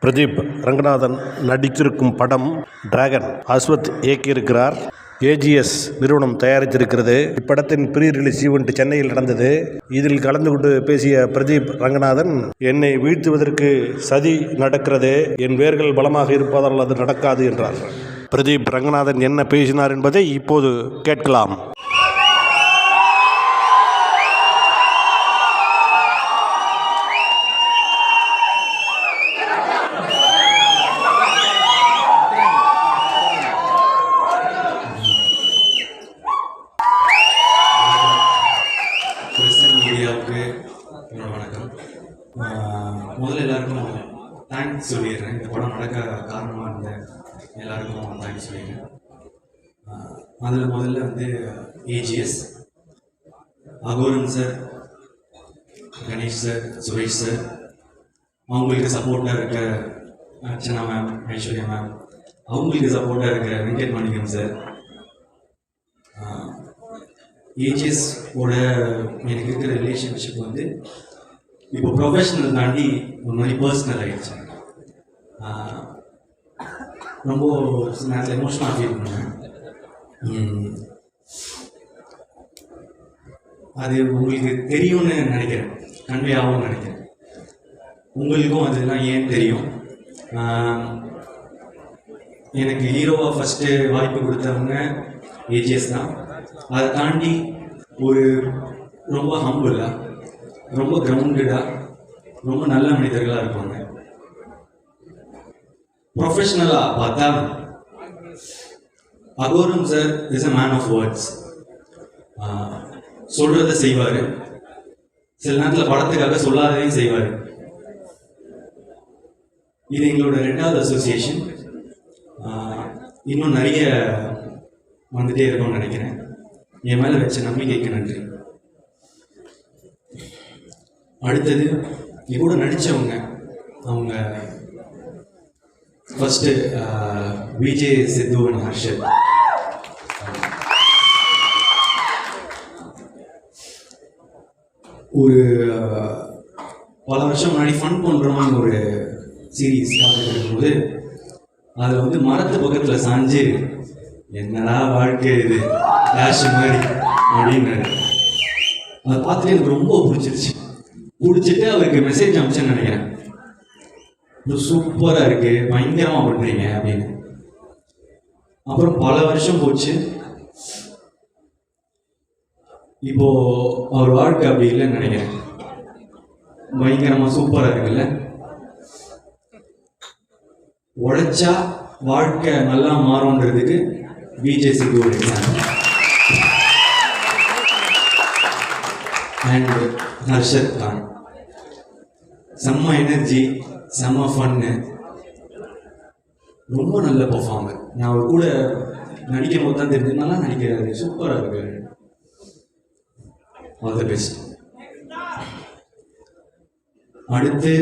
பிரதீப் ரங்கநாதன் நடித்திருக்கும் படம் dragon. Ashwath இயக்கியிருக்கிறார். AGS நிறுவனம் தயாரித்திருக்கிறது. இப்படத்தின் ப்ரீ ரிலீஸ் ஈவெண்ட் சென்னையில் நடந்தது. இதில் கலந்து கொண்டு பேசிய பிரதீப் ரங்கநாதன், என்னை வீழ்த்துவதற்கு சதி நடக்கிறது, என் வேர்கள் பலமாக இருப்பதால் அது நடக்காது என்றார். பிரதீப் ரங்கநாதன் என்ன பேசினார் என்பதை இப்போது கேட்கலாம். மீடியாவுக்கு வணக்கம். முதல்ல எல்லாருக்கும் தேங்க்ஸ் சொல்லிடுறேன். இந்த படம் நடக்க காரணமாக இருந்த எல்லாருக்கும் தேங்க்ஸ் சொல்லிடுறேன். அதில் முதல்ல AGS, Aghoran sir, Ganesh sir, Suresh sir, அவங்களுக்கு சப்போர்ட்டாக இருக்க அர்ச்சனா மேம், ஐஸ்வர்யா மேம், அவங்களுக்கு சப்போர்ட்டாக இருக்கிற வெங்கட் மாணிக்கம் சார். ஏஜிஎஸ் ஓட எனக்கு இருக்கிற ரிலேஷன்ஷிப் இப்போ ப்ரொஃபஷனல் தாண்டி ஒரு மாதிரி பர்சனல் ஆகிடுச்சு. ரொம்ப நேரத்தில் எமோஷனலாக ஃபீல் பண்ணேன். அது உங்களுக்கு தெரியும்னு நினைக்கிறேன், கன்வே ஆகும்னு நினைக்கிறேன். உங்களுக்கும் அதெல்லாம் ஏன் தெரியும். எனக்கு ஹீரோவாக ஃபஸ்ட்டு வாய்ப்பு கொடுத்தவங்க ஏஜிஎஸ் தான். அதை தாண்டி ஒரு ரொம்ப ஹம்பிளாக, ரொம்ப கிரவுண்டடாக, ரொம்ப நல்ல மனிதர்களாக இருப்பாங்க. ப்ரொஃபஷ்னலாக பார்த்தா Agoram sir is a man of words. சொல்கிறத செய்வார், சில நேரத்தில் படத்துக்காக சொல்லாததையும் செய்வார். இது எங்களோட 2வது அசோசியேஷன். இன்னும் நிறைய வந்துட்டே இருக்கும்னு நினைக்கிறேன். என் மேலே வச்ச நம்பிக்கைக்கு நன்றி. அடுத்தது கூட நடித்தவங்க, அவங்க ஃபஸ்ட்டு விஜய், சித்து அண்ட் ஹர்ஷத். ஒரு பல வருஷம் முன்னாடி ஃபன் பண்ணுறோமான்னு ஒரு சீரீஸ் பார்த்துட்டு இருக்கும்போது அதில் மரத்து பக்கத்தில் சாஞ்சு, என்னடா வாழ்க்கை இது டேஷ் மாதிரி அப்படின்னு அதை பார்த்துட்டு எனக்கு ரொம்ப பிடிச்சிட்டு அவருக்கு மெசேஜ் அனுப்பிச்சேன்னு நினைக்கிறேன். சூப்பராக இருக்கு, பயங்கரமாக பண்ணுறீங்க அப்படின்னு. அப்புறம் பல வருஷம் போச்சு. இப்போ அவர் வாழ்க்கை அப்படி இல்லைன்னு நினைக்கிறேன். பயங்கரமாக சூப்பராக இருக்குல்ல. உழைச்சா வாழ்க்கை நல்லா மாறும்ன்றதுக்கு விஜய் சித்து ஒரு எக்ஸாம்பிள். அண்ட் ஹர்ஷத் கான், செம்ம எனர்ஜி, செம்ம ஃபன்னு, ரொம்ப நல்ல பர்ஃபார்மர். நான் அவர் கூட நடிக்கும் போது தான் தெரிஞ்சு நல்லா நடிக்கிறாரு, சூப்பராக இருக்காரு. All the best. அடுத்து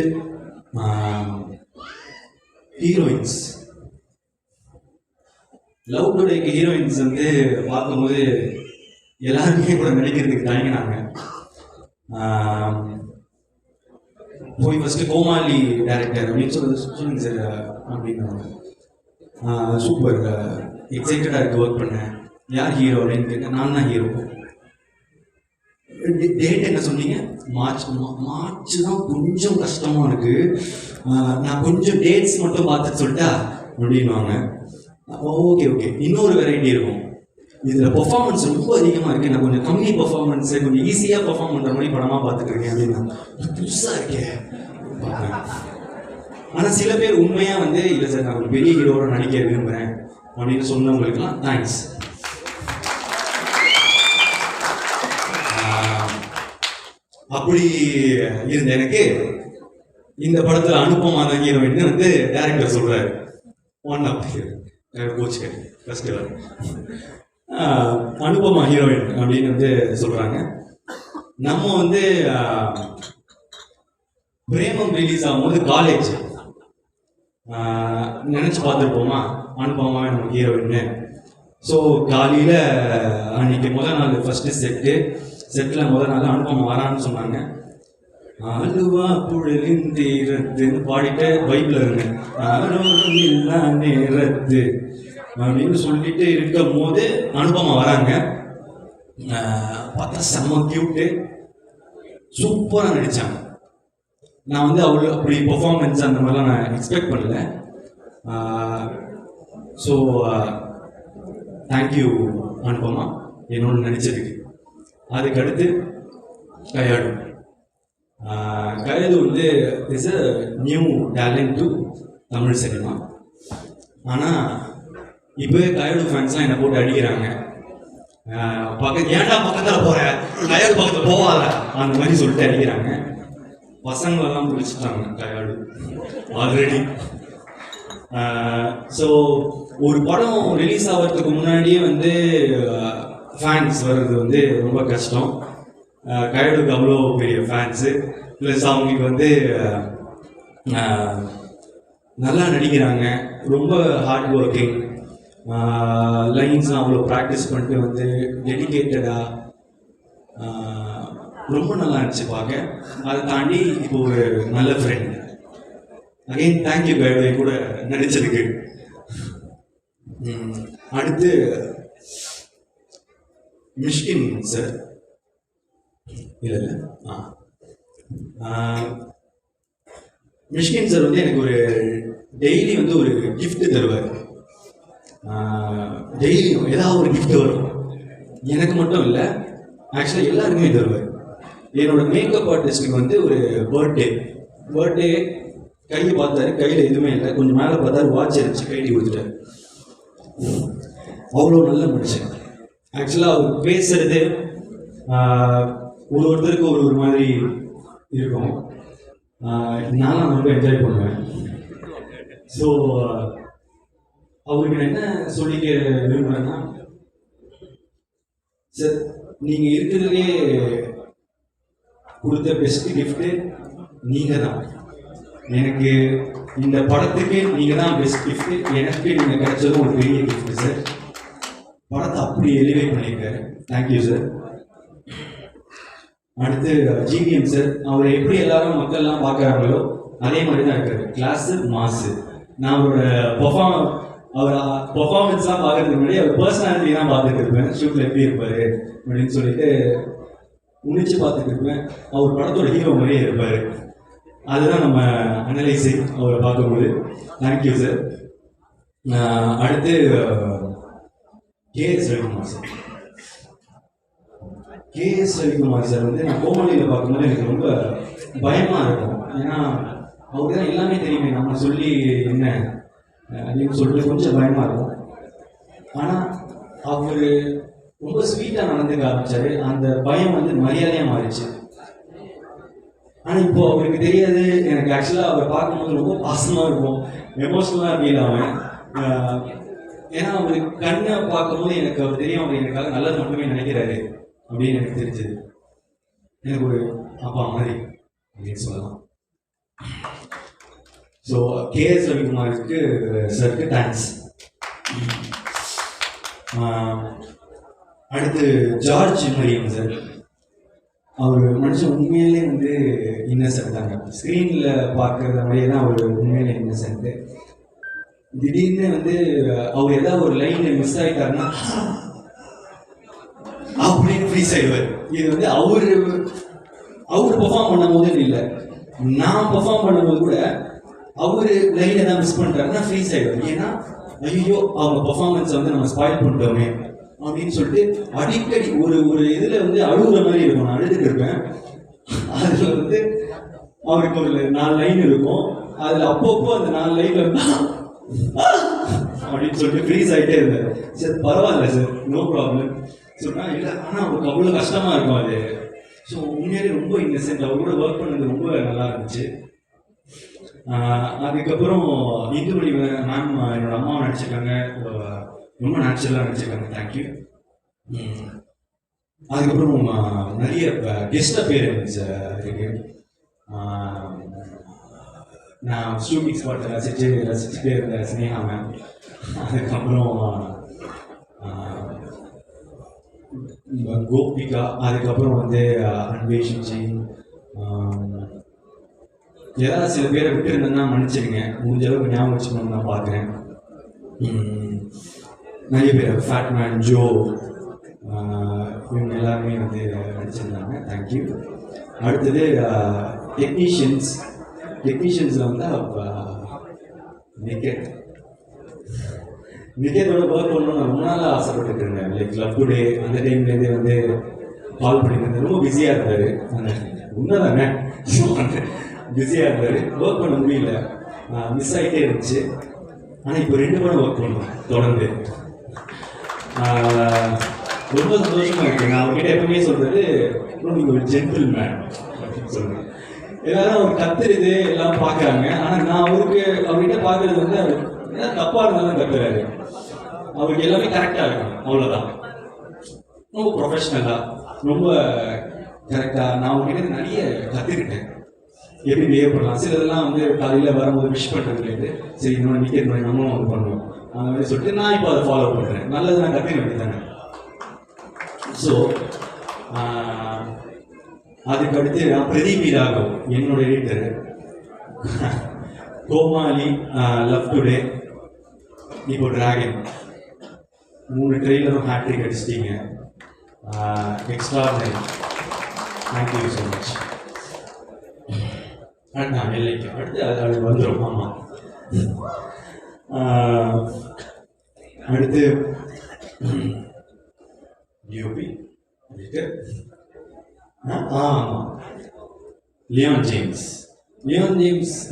ஹீரோயின்ஸ். லவ் டுடேக்கு ஹீரோயின்ஸ் பார்க்கும்போது எல்லாருமே கூட நடிக்கிறதுக்கு தயங்கினாங்க. போய் ஃபஸ்ட்டு கோமாளி டைரக்டர் அப்படின்னு சொல்லுங்க சார் அப்படின்னாங்க. சூப்பர், எக்ஸைட்டடாக இருக்குது ஒர்க் பண்ணேன். யார் ஹீரோ அப்படின்னு கேட்டேன். நான் தான் ஹீரோ. டேட் என்ன சொன்னீங்க? மார்ச் தான் கொஞ்சம் கஷ்டமாக இருக்குது, நான் கொஞ்சம் டேட்ஸ் மட்டும் பார்த்துட்டு சொல்லிட்டா அப்படின்வாங்க. ஓகே, இன்னொரு வெரைட்டி இருக்கும். இதில் பெர்ஃபார்மன்ஸ் ரொம்ப அதிகமாக இருக்குது, நான் கொஞ்சம் கம்மி பெர்ஃபார்மன்ஸு, கொஞ்சம் ஈஸியாக பெர்ஃபார்ம் பண்ணுற மாதிரி படமாக பார்த்துட்ருக்கேன் அப்படின்னா புதுசாக இருக்கே. ஆனால் சில பேர் உண்மையாக இல்லை சார், நான் ஒரு பெரிய ஹீரோவோட நடிக்க விரும்புகிறேன் அப்படின்னு சொன்னவங்களுக்குலாம் தேங்க்ஸ். அப்படி இருந்த எனக்கு இந்த படத்தில் அனுபமா தான் ஹீரோயின் டைரக்டர் சொல்கிறாரு. One of coach festival Anupama heroine அப்படின்னு சொல்கிறாங்க. நம்ம பிரேமம் ரிலீஸ் ஆகும்போது காலேஜ் நினச்சி பார்த்துருப்போமா அனுபமா நம்ம ஹீரோயின்னு. ஸோ காலையில் அன்றைக்கி முதல் நாள் ஃபஸ்ட்டு செட்டில் முதல் நாள் அனுபமா வரான்னு சொன்னாங்க. ஆளுவா புழலின் தீரத்துன்னு பாடிட்டு பைபிள் இருங்க ஆரோரும் இல்லா நேரத்து அப்படின்னு சொல்லிட்டு இருக்கும் போது அனுபமா வராங்க. பார்த்தா செம்ம கியூட்டு, சூப்பராக நடித்தாங்க. நான் வந்து அவ்வளோ அப்படி பெர்ஃபார்மன்ஸ் அந்த மாதிரிலாம் நான் எக்ஸ்பெக்ட் பண்ணல. ஸோ தேங்க்யூ அனுபமா என்னோட நடித்ததுக்கு. அதுக்கடுத்து கயாடு. கயாடு வந்து is a new talent to Tamil cinema. ஆனால் இப்போவே கயாடு ஃபேன்ஸ்லாம் என்னை போட்டு அடிக்கிறாங்க. ஏன்டா பக்கத்தில் போகிற, கயாடு பக்கத்தில் போவாத அந்த மாதிரி சொல்லிட்டு அடிக்கிறாங்க. பசங்களெல்லாம் பிடிச்சிட்டாங்க கயாடு ஆல்ரெடி. ஸோ ஒரு படம் ரிலீஸ் ஆகிறதுக்கு முன்னாடியே வந்து ஃபேன்ஸ் வர்றது வந்து ரொம்ப கஷ்டம். கயாடுக்கு அவ்வளோ பெரிய ஃபேன்ஸு, ப்ளஸ் அவங்களுக்கு வந்து நல்லா நடிக்கிறாங்க, ரொம்ப ஹார்ட் ஒர்க்கிங், லைன்ஸ்லாம் அவ்வளோ ப்ராக்டிஸ் பண்ணிட்டு வந்து டெடிக்கேட்டடாக ரொம்ப நல்லா இருந்துச்சு பார்க்க. அதை தாண்டி இப்போ ஒரு நல்ல ஃப்ரெண்ட். அகைன் தேங்க்யூ கயாடு கூட நடிச்சதுக்கு. அடுத்து மிஷ்கின் சார். இல்லை மிஷ்கின் சார் வந்து எனக்கு ஒரு டெய்லி வந்து ஒரு கிஃப்ட் தருவார். டெய்லியும் ஏதாவது ஒரு கிஃப்ட் வரும். எனக்கு மட்டும் இல்லை, ஆக்சுவலாக எல்லாருக்குமே தருவார். என்னோட மேக்கப் ஆர்டிஸ்ட்டுக்கு வந்து ஒரு பர்த்டே கையை பார்த்தாரு, கையில் எதுவுமே இல்லை, கொஞ்சம் மேலே பார்த்தாரு, வாட்ச் இருந்துச்சு, கைட்டி கொடுத்துட்டாரு. அவ்வளோ நல்ல மனுஷன். ஆக்சுவலாக அவர் பேசுறது ஒருத்தருக்கு ஒரு மாதிரி இருக்கும். நானும் ரொம்ப என்ஜாய் பண்ணுவேன். ஸோ அவருக்கு நான் என்ன சொல்லிக்க விரும்புகிறேன்னா, சார் நீங்கள் இருக்கிறதுலே கொடுத்த பெஸ்ட் கிஃப்ட்டு நீங்கள் தான். எனக்கு இந்த படத்துக்கு நீங்கள் தான் பெஸ்ட் கிஃப்ட்டு. எனக்கு நீங்கள் கிடைச்சதும் ஒரு பெரிய கிஃப்ட்டு சார். படத்தை அப்படி எலிவேட் பண்ணியிருக்காரு. Thank you sir. அடுத்து ஜிவிஎம் சார். அவர் எப்படி எல்லாரும் மக்கள்லாம் பார்க்குறாங்களோ அதே மாதிரி தான் இருக்காரு. கிளாஸு மாசு. நான் அவரோட பெர்ஃபார்மன்ஸ்லாம் பார்க்கறதுக்கு முன்னாடி அவர் பர்சனாலிட்டி தான் பார்த்துட்டு இருப்பேன். ஷூட்டில் எப்படி இருப்பார் அப்படின்னு சொல்லிட்டு உணிச்சு பார்த்துட்டு இருப்பேன். அவர் படத்தோட ஹீரோ மாதிரியே இருப்பார். அதுதான் நம்ம அனலைசிங் அவரை பார்க்கும்போது. Thank you sir. அடுத்து KS Ravikumar sir. KS Ravikumar sir வந்து நான் கோமாளியில் பார்க்கும்போது எனக்கு ரொம்ப பயமாக இருக்கும். ஏன்னா அவருக்கு தான் எல்லாமே தெரியுமே, நம்ம சொல்லி என்ன அப்படின்னு சொல்லிட்டு கொஞ்சம் பயமாக இருக்கும். ஆனால் அவர் ரொம்ப ஸ்வீட்டாக நடந்துக்க ஆரம்பிச்சாரு. அந்த பயம் வந்து மரியாதையாக மாறிடுச்சு. ஆனால் இப்போ அவருக்கு தெரியாது. எனக்கு ஆக்சுவலாக அவர் பார்க்கும்போது ரொம்ப பாசமாக இருக்கும், எமோஷ்னலாக ஃபீல் ஆவேன். ஏன்னா அவர் கண்ணை பார்க்கும்போது எனக்கு அவர் தெரியும், அவர் எனக்காக நல்லது மட்டுமே நினைக்கிறாரு அப்படின்னு எனக்கு தெரிஞ்சது. எனக்கு ஒரு அப்பா மாதிரி அப்படின்னு சொல்லலாம். ஸோ கேஎஸ் ரவிக்குமாருக்கு சருக்கு தேங்க்ஸ். அடுத்து ஜார்ஜ் மரியம் சார். அவர் மனுஷன் உண்மையிலே வந்து இன்னசென்ட் தாங்க. ஸ்க்ரீனில் பார்க்குற மாதிரியே தான் அவர் உண்மையிலே இன்னசென்ட்டு. திடீர்னு வந்து அவர் ஏதாவது ஒரு லைன் மிஸ் ஆகிட்டாருன்னா அப்படின்னு ஃப்ரீஸ் ஆகிடுவார். இது வந்து அவர் பெர்ஃபார்ம் பண்ணும் போது இல்லை, நான் பெர்ஃபார்ம் பண்ணும்போது கூட அவர் லைன் ஏதாவது மிஸ் பண்ணிட்டாருன்னா ஃப்ரீஸ் ஆகிடுவார். ஏன்னா ஐயோ அவங்க பெர்ஃபார்மன்ஸை வந்து நம்ம ஸ்பாயில் பண்ணிட்டோமே அப்படின்னு சொல்லிட்டு அடிக்கடி ஒரு இதில் வந்து அழுகுற மாதிரி இருக்கும். நான் அழுதுட்டு இருப்பேன். அதில் வந்து அவருக்கு ஒரு 4 லைன் இருக்கும். அதில் அப்பப்போ அந்த 4 லைன்ல அப்படின்னு சொல்லிட்டு ஃப்ரீஸ் ஆகிட்டே இருந்தார். சார் பரவாயில்ல சார், நோ ப்ராப்ளம் சொன்னால் இல்லை. ஆனால் அவருக்கு அவ்வளோ கஷ்டமாக இருக்கும் அது. ஸோ உண்மையிலே ரொம்ப இன்னசென்ட். அவர் கூட ஒர்க் பண்ணது ரொம்ப நல்லா இருந்துச்சு. அதுக்கப்புறம் இந்துமணி மேம் என்னோட அம்மாவை நடிச்சிருக்காங்க, ரொம்ப நேச்சுரலாக நடிச்சிருக்காங்க. தேங்க்யூ. அதுக்கப்புறம் நிறைய கெஸ்ட் அப்பியரன்ஸ் இருக்கு. நான் ஷூட்டிங் ஸ்பாட்டை ரசிச்சுட்டே இருந்தேன் ஸ்னேகா மேம். அதுக்கப்புறம் கோபிகா, அதுக்கப்புறம் வந்து அன்வேஷன் ஜி, ஏதாவது சில பேரை விட்டு இருந்தேன்னா மன்னிச்சிடுங்க, முடிஞ்ச அளவுக்கு ஞாபகம் வச்சுக்கணும்னு நான் பார்க்குறேன். நிறைய பேர் ஃபேட்மேன், ஜோ, இவங்க எல்லாருமே வந்து நடிச்சிருந்தாங்க. தேங்க்யூ. அடுத்தது டெக்னீஷியன்ஸில் வந்து நிக்கேத்தோட ஒர்க் பண்ணணும்னு ரொம்ப நாள் ஆசைப்பட்டுட்டு இருந்தேன். லைக் லவ் டுடே அந்த டைம்லேருந்தே வந்து கால் பண்ணியிருந்தேன். ரொம்ப பிஸியாக இருந்தார். உண்மைதானே, பிஸியாக இருந்தார், ஒர்க் பண்ண முடியல, மிஸ் ஆகிட்டே இருந்துச்சு. ஆனால் இப்போ 2 படம் ஒர்க் பண்ணுவேன் தொடர்ந்து. ரொம்ப சந்தோஷமாக இருக்குது. நான் அவர்கிட்ட எப்பவுமே சொல்கிறது, நீங்கள் ஒரு ஜென்டில் மேன் அப்படின்னு சொல்லுவேன். எல்லாரும் அவர் கத்துறது எல்லாம் பார்க்குறாங்க. ஆனால் நான் அவர்கிட்ட பார்க்குறது வந்து அவர் ஏதாவது தப்பாக இருந்தாலும் கத்துறாரு. அவருக்கு எல்லாமே கரெக்டாக இருக்கும், அவ்வளோதான். ரொம்ப ப்ரொஃபஷ்னலாக, ரொம்ப கரெக்டாக. நான் அவர்கிட்ட நிறைய கற்றுக்கிட்டேன், எப்படி பிஹேவ் பண்ணலாம். சிலதெல்லாம் வந்து காலையில் வரும்போது விஷ் பண்ணுறதுலேருந்து சரி இன்னொன்று நிற்கிற மாதிரி நம்மளும் வந்து பண்ணுவோம் அந்த மாதிரி சொல்லிட்டு நான் இப்போ அதை ஃபாலோ பண்ணுறேன். நல்லது நான் கற்றுக்க வேண்டியதானே. ஸோ அதுக்கடுத்து பிரதீப் ராகவ் என்னோட எடிட்டரு, கோமாளி, லவ் டுடே, இப்போ டிராகன் 3 ட்ரெய்லரும் ஹேட்ரிக் அடிச்சிட்டீங்க. எக்ஸ்ட்ராடனரி. Thank you so much. வெள்ளைக்கு அடுத்து அது வந்துடும். ஆமாம். அடுத்து யூபி இருக்கு. ஆமாம், லியோன் ஜேம்ஸ்.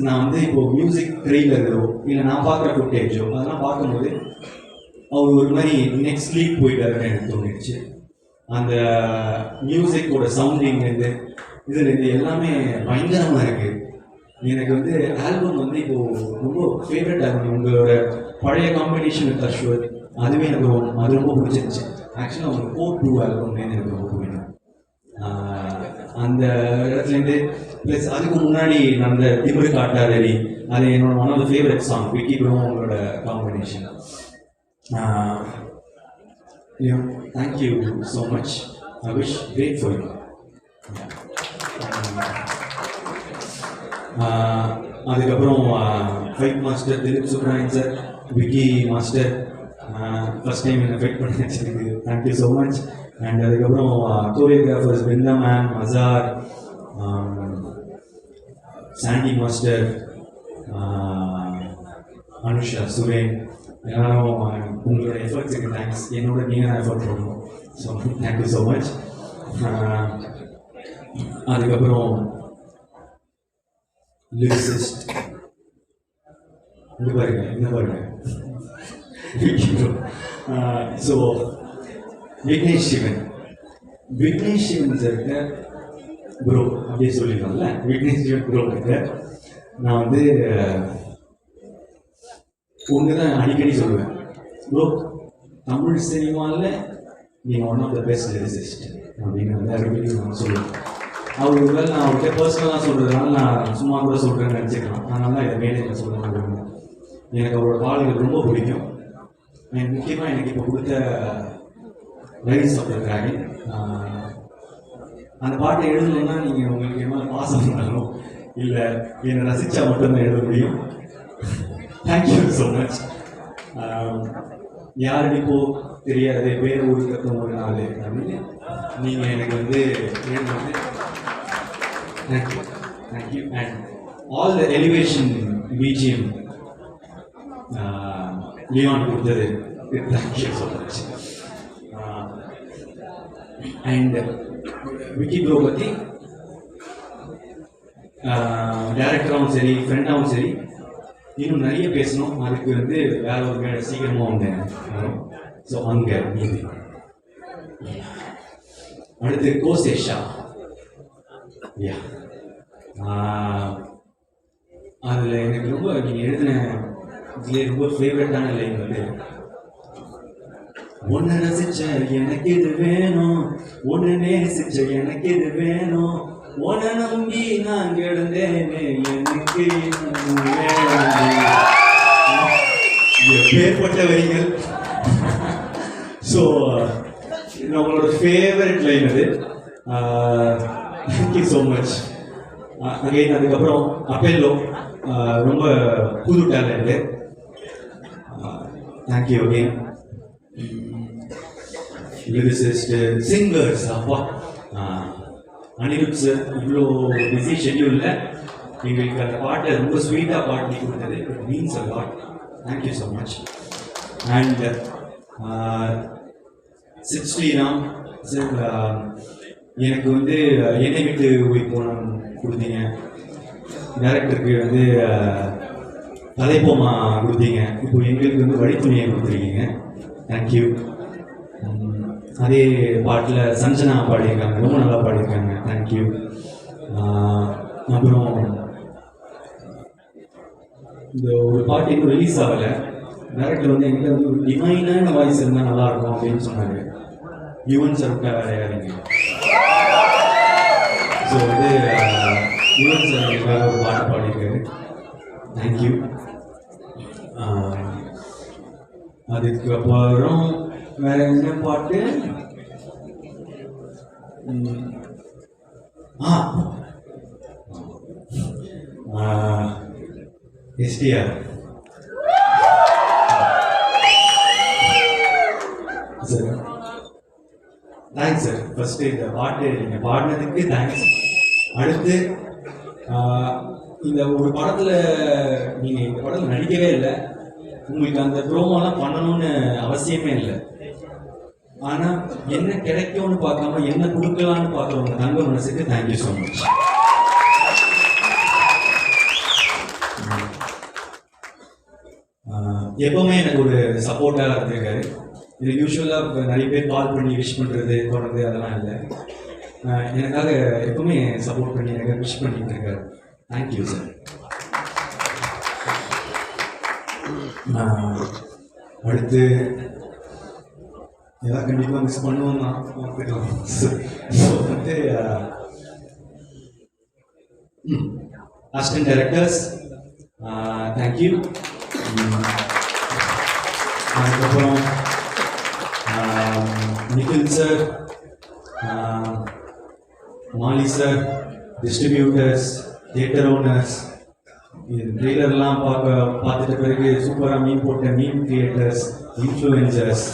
நான் வந்து இப்போ மியூசிக் ட்ரெய்லரோ இல்லை நான் பார்க்குற ஃபுட்டேஜோ அதெல்லாம் பார்க்கும்போது அவர் ஒரு மாதிரி நெக்ஸ்ட் லீக் போயிட்டாருன்னு எனக்கு தோணிடுச்சு. அந்த மியூசிக்கோட சவுண்டிங்லேருந்து இதுலேருந்து எல்லாமே பயங்கரமாக இருக்குது. எனக்கு வந்து ஆல்பம் வந்து இப்போது ரொம்ப ஃபேவரட் ஆல்பம். உங்களோட பழைய காம்படிஷன் வித் அஸ்வர், அதுவே எனக்கு அது ரொம்ப பிடிச்சிருச்சு. ஆக்சுவலாக அவங்க 4-2 ஆல்பம்லேருந்து எனக்கு ரொம்ப பிடிக்கும். அந்த இடத்துலேருந்து ப்ளஸ் அதுக்கு முன்னாடி நடந்த திமிரு காட்டாதடி, அது என்னோட one of the favourite song. Vicky bro உங்களோட combination. Thank you so much. I wish great for you. அதுக்கப்புறம் fight master Dhilip Subbarayan sir, Vicky master first time என்னை ஃபைட் பண்ணி வச்சிருக்கு. Thank you so much. அண்ட் அதுக்கப்புறம் கோரியோகிராஃபர்ஸ் பிருந்தா மேம், மசார், சாண்டி மாஸ்டர், அனுஷா, சுரேன், எல்லாரும் உங்களோட எஃபர்ட்ஸுக்கு தேங்க்ஸ். என்னோட நீங்கள் தான் எஃபர்ட் பண்ணணும். So thank you so much. அதுக்கப்புறம் லிரிசிஸ்ட் இந்த பாருங்க ஸோ விக்னேஷ் சிவன் சார்கிட்ட ப்ரோ அப்படியே சொல்லிடலாம்ல. விக்னேஷ் சிவன் ப்ரோ கிட்ட நான் வந்து ஒன்று தான் அடிக்கடி சொல்லுவேன், ப்ரோ தமிழ் சினிமாவில் நீங்கள் one of the best lyricist அப்படின்னு வந்து அடிக்கடி நான் சொல்லுவேன். அவர் ஒருவேளை நான் அவர்கிட்ட பர்சனலாக சொல்கிறதுனால நான் சும்மா கூட சொல்கிறேன்னு நினச்சிக்கலாம். அதனால தான் இதை மேடையில் சொல்லணும். எனக்கு அவரோட பாடல்கள் ரொம்ப பிடிக்கும். எனக்கு முக்கியமாக எனக்கு இப்போ கொடுத்த ரைஸ் ஆஃப் த டிராகன் அந்த பாட்டை எழுதணும்னா நீங்கள் உங்களுக்கு என்ன பாசம் பண்ணணும், இல்லை என்னை ரசித்தா மட்டும்தான் எழுத முடியும். Thank you so much. யாருக்கோ தெரியாது பேர் ஊர் கட்டும் ஒரு நாள் அப்படின்னு நீங்கள் எனக்கு வந்து எழுதுறது. Thank you. And all the elevation BGM Leon கொடுத்தது. Thank you so much. And Vicky bro பற்றி டைரக்டராகவும் சரி ஃப்ரெண்டாகவும் சரி இன்னும் நிறைய பேசணும். அதுக்கு வந்து வேற ஒரு மேடை சீக்கிரமாக வந்து வரும். ஸோ அங்கே நீதி. அடுத்து கோசேஷா. யா, அதில் எனக்கு ரொம்ப நீங்கள் எழுதின இதுலேயே ரொம்ப ஃபேவரட்டான லைன் வந்து, ஒன்று ரசிச்ச எனக்கு இது வேணும், ஒன்று நேசிச்ச எனக்கு இது வேணும், உன்னை நம்பி நான் கிடந்தேனே எனக்கு எப்பேற்பட்ட வரிகள். ஸோ நம்மளோட ஃபேவரட் லைன் அது. Thank you so much. அகைன் அதுக்கப்புறம் அப்பெல்லோ ரொம்ப புது talent. Thank you again. Lyricist, singers, அப்பா அனிருத் சார் இவ்வளோ பிஸி ஷெட்யூலில் எங்களுக்கு அந்த பாட்டை ரொம்ப ஸ்வீட்டாக பாடி கொடுத்தது. It means a lot. Thank you so much. And Sid Sriram sir, எனக்கு வந்து என்னை விட்டு உயிர் போனம் கொடுத்தீங்க. டைரக்டருக்கு வந்து கதைப்போமா கொடுத்தீங்க. இப்போ எங்களுக்கு வந்து வழித்துணையை கொடுத்துருக்கீங்க. தேங்க்யூ. அதே பாட்டில் சஞ்சனா பாடியிருக்காங்க, ரொம்ப நல்லா பாடியிருக்காங்க. தேங்க்யூ. அப்புறம் இந்த ஒரு பாட்டு இன்னும் ரிலீஸ் ஆகலை. டேரக்டர் வந்து எங்கிட்ட வந்து ஒரு டிவைனான வாய்ஸ் இருந்தால் நல்லாயிருக்கும் அப்படின்னு சொன்னாங்க. யுவன் சார் வேறையாருங்க. ஸோ வந்து யுவன் சார் எனக்காக ஒரு பாட்டு பாடியிருக்காரு. தேங்க்யூ. அதுக்கப்புறம் வேற என்ன பாட்டு? STR sir, thanks sir. First இந்த பாட்டு நீங்கள் பாடினதுக்கு தேங்க்ஸ். அடுத்து இந்த ஒரு படத்தில் நீங்கள் இந்த படத்தில் நடிக்கவே இல்லை, உங்களுக்கு அந்த ப்ரோமோலாம் பண்ணணும்னு அவசியமே இல்லை. ஆனால் என்ன கிடைக்கும்னு பார்க்காம என்ன கொடுக்கலான்னு பார்க்குறவங்க தங்க மனசுக்கு தேங்க்யூ ஸோ மச். எப்பவுமே எனக்கு ஒரு சப்போர்ட்டாக இருந்திருக்காரு. இது யூஸ்வலாக நிறைய பேர் கால் பண்ணி விஷ் பண்ணுறது போடுறது அதெல்லாம் இல்லை. எனக்காக எப்பவுமே சப்போர்ட் பண்ணி எனக்கு விஷ் பண்ணிட்டு இருக்காரு. Thank you sir. அடுத்து எல்லாம் கண்டிப்பாக மிஸ் பண்ணுவோம் தான் பார்த்துக்கலாம். ஸோ வந்து அசிஸ்டன்ட் டைரக்டர்ஸ் தேங்க்யூ. அதுக்கப்புறம் நிகில் சார், மாலி சார், டிஸ்ட்ரிபியூட்டர்ஸ், தியேட்டர் ஓனர்ஸ், ட்ரெய்லர்லாம் பார்த்துட்ட பிறகு சூப்பராக மீன் போட்ட மீன் கிரியேட்டர்ஸ், இன்ஃப்ளூயன்சர்ஸ்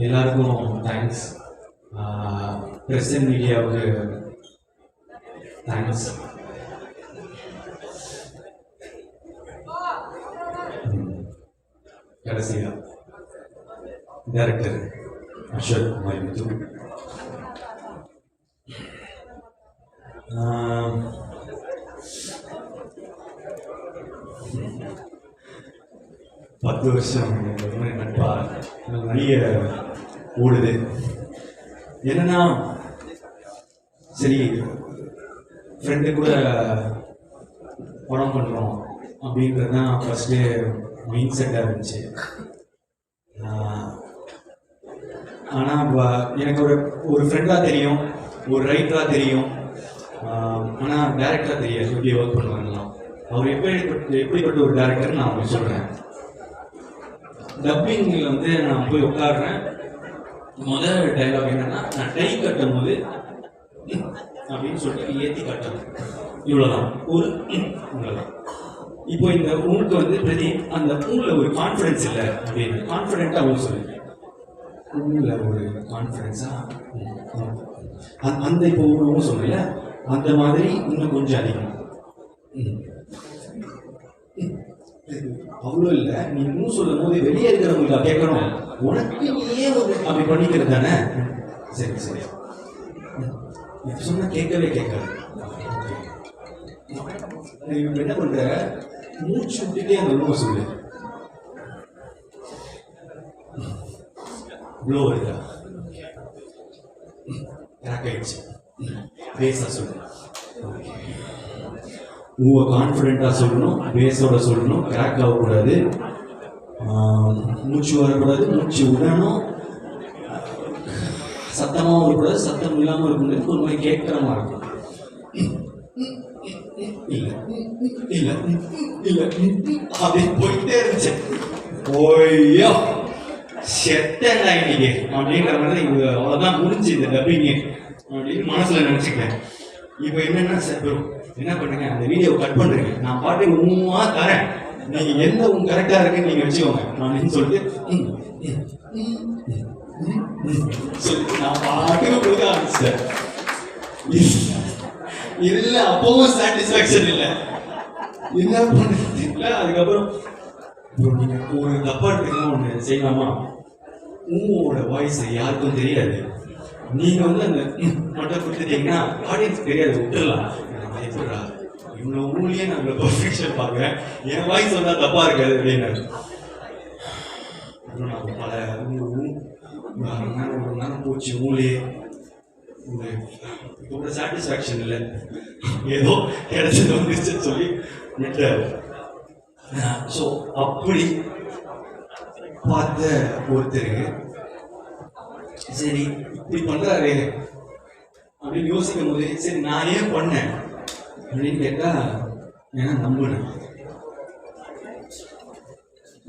எல்லாருக்கும் தேங்க்ஸ். ப்ரெஸ் அண்ட் மீடியாவுக்கு தேங்க்ஸ். கடைசியா டைரக்டர் அசோக் மைமுத்து, பத்து வருஷம் நட்பா நிறைய ஓடுது. என்னன்னா சரி ஃப்ரெண்டு கூட படம் பண்ணுறோம் அப்படின்றது தான் ஃபஸ்ட்டு மெயின் செட்டாக இருந்துச்சு. ஆனால் எனக்கு ஒரு ஃப்ரெண்டாக தெரியும், ஒரு ரைட்டராக தெரியும், ஆனால் டேரக்டராக தெரியாது எப்படி ஒர்க் பண்ணுவாங்கலாம். அவர் எப்படிப்பட்ட ஒரு டேரக்டர்னு நான் உங்களுக்கு சொல்கிறேன். டப்பிங்கில் வந்து நான் போய் உட்காடுறேன். முதல் டைலாக் என்னன்னா, நான் டை கட்டும் போது அப்படின்னு சொல்லிட்டு ஏற்றி கட்டணும். இவ்வளோதான், ஒரு இவ்வளோதான். இப்போ இந்த உங்களுக்கு வந்து பிரதி அந்த உங்களை ஒரு கான்ஃபிடென்ஸ் இல்லை அப்படின்னு கான்ஃபிடென்ட்டாக அவங்க சொல்லுங்க. உங்களை ஒரு கான்ஃபிடென்ஸாக அந்த இப்போ உங்க சொல்லல அந்த மாதிரி இன்னும் கொஞ்சம் அதிகம். அவ்வளோ இல்லை, நீ இன்னும் சொல்லும் போது வெளியே இருக்கிறவங்களுக்கு கேட்கணும், உனக்கு நீயே ஒரு அப்படி பண்ணிக்கிறது தானே. சரி சரி, சொன்னா கேட்கவே கேட்காது. இவங்க என்ன பண்ற, மூச்சு விட்டுட்டே அந்த உண்மை சொல்லு. ப்ளோ இருக்கா, கிராக் ஆயிடுச்சு, பேஸா சொல்லு. உங்க கான்ஃபிடென்ட்டாக சொல்லணும், பேஸோட சொல்லணும், கிராக் ஆகக்கூடாது, மூச்சு வரக்கூடாது, மூச்சு விடணும், சத்தமாகவும் இருக்கக்கூடாது, சத்தம் இல்லாமல் இருக்கக்கூடாது, ஒரு மாதிரி கேட்குற மாதிரி இருக்கும். இல்லை இல்லை இல்லை அப்படி போயிட்டே இருந்துச்சு. ஓய்யோ செத்தேன்டா இன்னைக்கு அப்படிங்கிற மாதிரி இவங்க அவ்வளோதான் முடிஞ்சு இந்த டப்பிங்கு அப்படின்னு மனசில் நினச்சிக்கிட்டேன். இப்போ என்னன்னா சார் bro, என்ன பண்ணுங்க அந்த வீடியோ கட் பண்ணுறீங்க, நான் பாட்டுக்கு மூவா தரேன், நீங்கள் எந்த உங்க கரெக்டாக இருக்குன்னு நீங்கள் வச்சுக்கோங்க நான் சொல்லிட்டு சொல்லி நான் பாட்டுக்கு கொடுக்க ஆரம்பிச்சேன். இல்லை அப்பவும் சாட்டிஸ்ஃபேக்ஷன் இல்லை, என்ன பண்ணுறது இல்லை. அதுக்கப்புறம் நீங்கள் ஒரு தப்பா எடுத்துக்கலாம் ஒன்று செய்யலாமா, உங்களோட வாய்ஸ் யாருக்கும் தெரியாது, நீங்கள் வந்து அந்த மட்டும் கொடுத்துட்டீங்கன்னா ஆடியன்ஸ் தெரியாது, விட்டுடலாம். எப்படா இவ்வளோ ஊழியே நான் இவ்வளோ பர்ஃபெக்ஷன் பார்க்குறேன், என் வாய்ஸ் வந்தால் தப்பாக இருக்காது அப்படின்னு. அப்புறம் நான் பல ஒரு நேரம் போச்சு ஊழியே, ஒரு சாட்டிஸ்ஃபேக்ஷன் இல்லை, ஏதோ கிடைச்சது வந்துருச்சுன்னு சொல்லி விட்டார். ஸோ அப்படி பார்த்த ஒருத்தருக்கு சரி இப்படி பண்ணுறாரு அப்படின்னு யோசிக்கும் போது சரி நான் ஏன் பண்ணேன் அப்படின்னு கேட்டால் ஏன்னா நம்பினேன்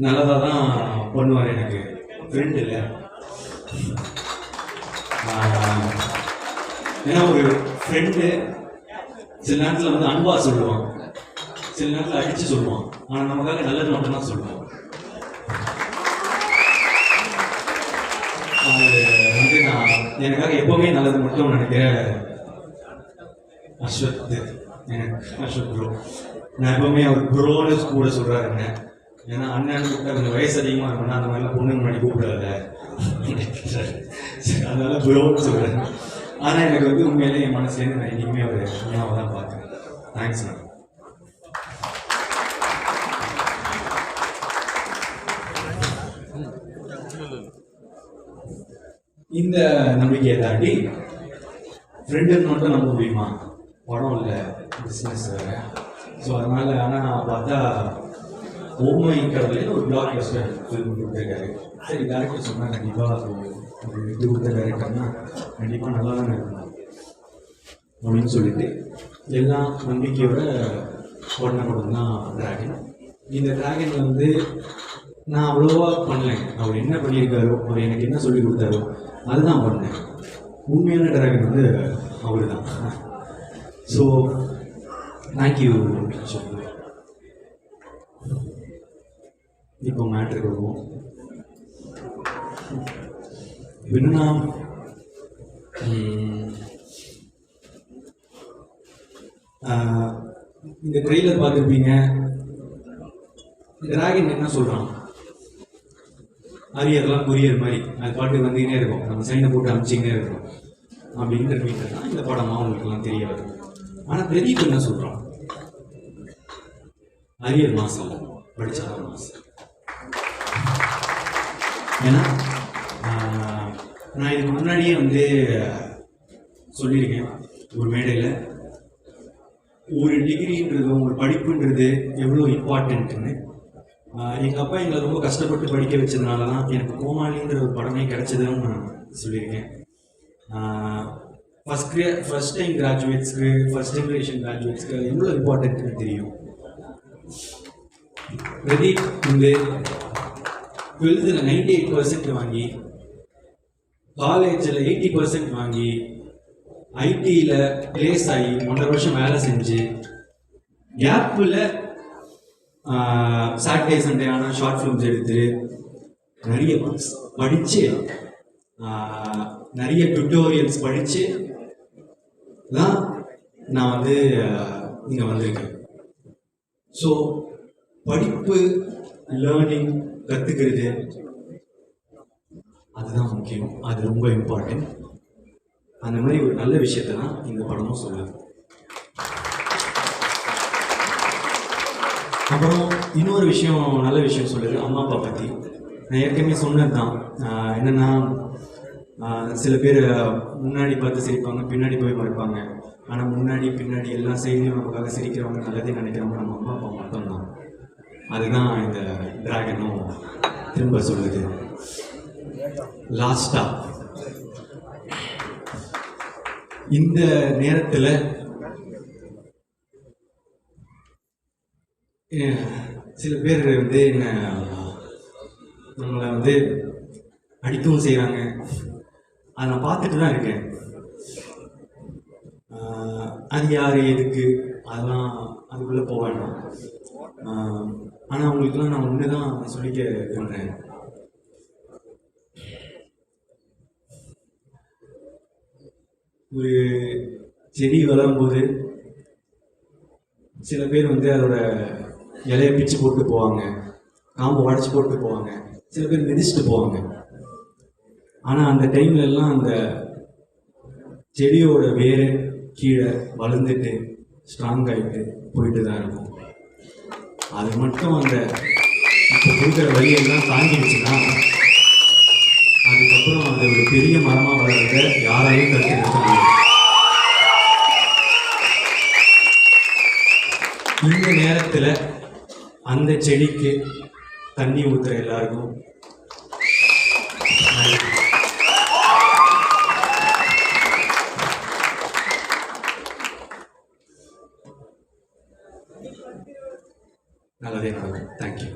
நல்லதாக தான் பண்ணுவார். எனக்கு ஃப்ரெண்ட் இல்லை, ஏன்னா ஒரு ஃப்ரெண்டு சில நேரத்தில் வந்து அன்பா சொல்லுவான், சில நேரத்தில் அடித்து சொல்லுவான், ஆனால் நமக்காக நல்லது மட்டும்தான் சொல்லுவான். அது வந்து நான் எனக்காக எப்போவுமே நல்லது மட்டும் நினைக்கிற அஸ்வத், எனக்கு அஸ்வத் ப்ரோ, நான் எப்போவுமே அவர் ப்ரோன்னு கூட சொல்கிறாரு என்ன, ஏன்னா அண்ணன் கூப்பிட்டா கொஞ்சம் வயசு அதிகமாக இருக்கும்னா அந்த மாதிரிலாம் பொண்ணு முன்னாடி கூப்பிடாத அதனால ப்ரோன்னு சொல்கிறேன். ஆனால் எனக்கு வந்து உண்மையிலே என் மனசுலேருந்து நான் இனிமேல் ஒரு அண்ணாவை தான் பார்க்குறேன். Thanks ma'am. இந்த நம்பிக்கையை தாண்டி ஃப்ரெண்டுன்னு மட்டும் நம்ப முடியுமா, படம் இல்லை பிஸ்னஸ் வேறு. ஸோ அதனால் ஆனால் பார்த்தா ஓமை கடவுளே ஒரு பிளாக் பஸ்டர் ஃபில்ம் கொடுத்துருக்காரு. சரி டேரக்டர் சொன்னால் கண்டிப்பாக ஒரு இது கொடுத்த டேரக்டர்னா கண்டிப்பாக நல்லா தானே இருக்கணும் அப்படின்னு சொல்லிட்டு எல்லாம் நம்பிக்கையோட பண்ண படம் தான் டிராகன். இந்த டிராகன் வந்து நான் அவ்வளோவா பண்ணேன், அவர் என்ன பண்ணியிருக்காரோ, அவர் எனக்கு என்ன சொல்லி கொடுத்தாரோ அதுதான் பண்ணேன். உண்மையான டிராகன் வந்து அவர் தான். So thank you. இப்போ மேட்ருக்கு வருவோம். என்னன்னா இந்த ட்ரெய்லர் பார்த்துருப்பீங்க. டிராகன் என்ன சொல்கிறான், அரியர்லாம் கொரியர் மாதிரி அது பாட்டு வந்துக்கினே இருக்கும், நம்ம சைனை போட்டு அனுப்பிச்சிக்கினே இருக்கும் அப்படின்ற மீட்டர் தான் இந்த படமாக அவங்களுக்குலாம் தெரியாது. ஆனால் பிரதீப் என்ன சொல்கிறான், அரியர் மாசம் இல்லை படித்தாலும் மாசம். ஏன்னா நான் இதுக்கு முன்னாடியே வந்து சொல்லியிருக்கேன் ஒரு மேடையில், ஒரு டிகிரின்றதும் ஒரு படிப்புன்றது எவ்வளோ இம்பார்ட்டன்ட்டுன்னு. எங்கள் அப்பா எங்களை ரொம்ப கஷ்டப்பட்டு படிக்க வச்சதுனால தான் எனக்கு கோமாளின்ற ஒரு படமே கிடைச்சதுன்னு நான் சொல்லியிருக்கேன். ஃபஸ்ட் டைம் கிராஜுவேட்ஸ்க்கு, ஃபஸ்ட் ஜென்ரேஷன் கிராஜுவேட்ஸ்க்கு அது எவ்வளோ இம்பார்ட்டன்ட்னு தெரியும். பிரதீப் வந்து 12th 98% வாங்கி, காலேஜில் 80% வாங்கி, ஐடியில் பிளேஸ் ஆகி 1.5 வருஷம் வேலை செஞ்சு, கேப்பில் சாட்டர்டே சண்டே ஆனால் ஷார்ட் ஃபிலிம்ஸ் எடுத்து நிறைய புக்ஸ் படித்து, நிறைய டுட்டோரியல்ஸ் படித்து தான் நான் வந்து இங்கே வந்திருக்கேன். ஸோ படிப்பு, லேர்னிங், கற்றுக்கிறது அதுதான் முக்கியம், அது ரொம்ப இம்பார்ட்டன்ட். அந்த மாதிரி ஒரு நல்ல விஷயத்தை தான் இந்த படமும் சொல்லுது. அப்புறம் இன்னொரு விஷயம், நல்ல விஷயம் சொல்லுது அம்மா அப்பா பற்றி. நான் ஏற்கனவே சொன்னது தான், என்னென்னா சில பேர் முன்னாடி பார்த்து சிரிப்பாங்க, பின்னாடி போய் மறைப்பாங்க. ஆனால் முன்னாடி பின்னாடி எல்லா செய்தியும் நமக்காக சிரிக்கிறவங்க, நல்லதே நினைக்கிறவங்க நம்ம அம்மா அப்பா மட்டும்தான். அதுதான் இந்த டிராகனும் திரும்ப சொல்லுது. லாஸ்டா இந்த நேரத்தில் சில பேர் வந்து என்ன நம்மளை வந்து அடிக்கவும் செய்கிறாங்க. அதை நான் பார்த்துட்டு தான் இருக்கேன். அது யார் எதுக்கு அதெல்லாம் அதுக்குள்ளே போக வேண்டாம். ஆனால் அவங்களுக்குலாம் நான் ஒன்று தான் சொல்லிக்க விரும்புகிறேன். ஒரு செடி வளரும்போது சில பேர் வந்து அதோட இலையை பிச்சு போட்டு போவாங்க, காம்பை உடச்சி போட்டு போவாங்க, சில பேர் மிதிச்சுட்டு போவாங்க. ஆனால் அந்த டைம்ல எல்லாம் அந்த செடியோட வேறு கீழே வளர்ந்துட்டு ஸ்ட்ராங் ஆகிட்டு போயிட்டு தான் இருக்கும். அது மட்டும் அந்த இப்போ கொடுக்குற வழியெல்லாம் தாங்கிடுச்சுன்னா அதுக்கப்புறம் அது ஒரு பெரிய மரமாக வளர்றத யாராலையும் தடுத்து நிறுத்த முடியும். இந்த நேரத்தில் அந்த செடிக்கு தண்ணி ஊற்றுற எல்லாருக்கும் நல்லதே நடக்கும். தேங்க்யூ.